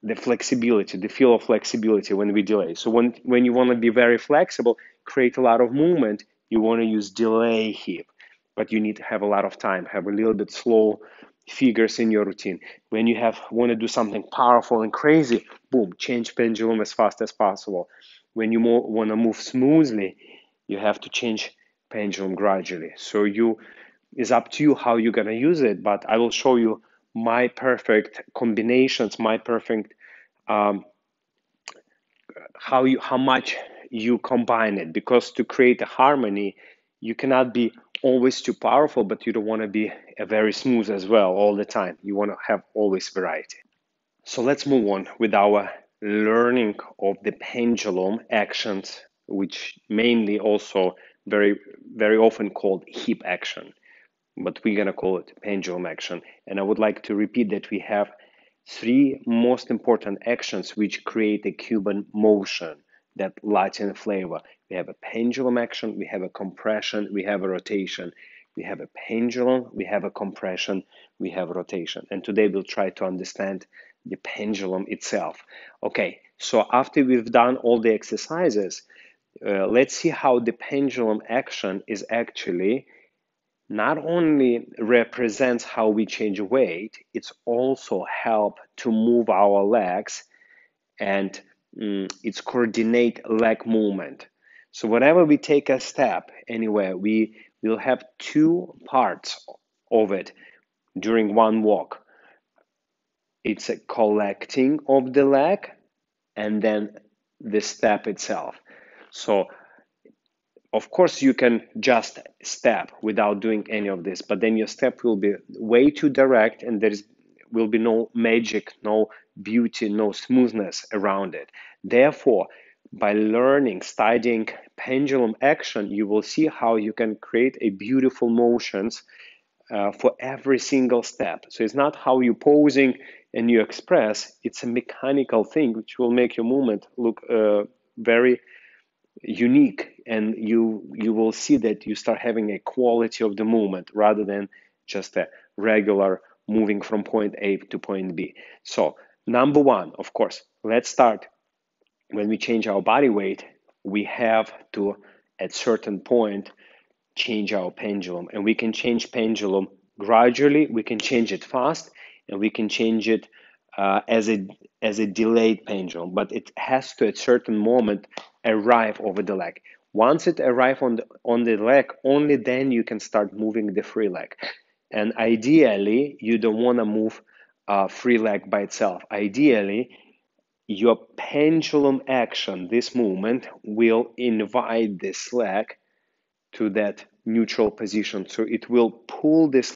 the flexibility, the feel of flexibility when we delay. So when you want to be very flexible, create a lot of movement, you want to use delay hip, but you need to have a lot of time, have a little bit slow figures in your routine. When you want to do something powerful and crazy, boom, change pendulum as fast as possible. When you want to move smoothly, you have to change pendulum gradually. So it's up to you how you're gonna use it, but I will show you my perfect combinations, my perfect um, how much you combine it, because to create a harmony you cannot be always too powerful, but you don't want to be a very smooth as well all the time. You want to have always variety. So let's move on with our learning of the pendulum actions, which mainly also very often called hip action, but we're going to call it pendulum action. And I would like to repeat that we have three most important actions which create a Cuban motion, that Latin flavor. We have a pendulum action, we have a compression, we have a rotation. We have a pendulum, we have a compression, we have a rotation. And today we'll try to understand the pendulum itself. Okay, so after we've done all the exercises, let's see how the pendulum action is actually not only represents how we change weight, it's also help to move our legs, and it's coordinate leg movement. So whenever we take a step anywhere, we will have two parts of it during one walk. It's a collecting of the leg and then the step itself. So of course, you can just step without doing any of this, but then your step will be way too direct and will be no magic, no beauty, no smoothness around it. Therefore, by studying pendulum action, you will see how you can create a beautiful motions for every single step. So it's not how you're posing and you express, it's a mechanical thing which will make your movement look very unique, and you will see that you start having a quality of the movement rather than just a regular moving from point A to point B. So number one, of course, let's start. When we change our body weight, we have to at certain point change our pendulum, and we can change pendulum gradually, we can change it fast, and we can change it as a delayed pendulum, but it has to at certain moment arrive over the leg. Once it arrives on the leg, only then you can start moving the free leg. And ideally, you don't want to move free leg by itself. Ideally, your pendulum action, this movement, will invite this leg to that neutral position. So it will pull this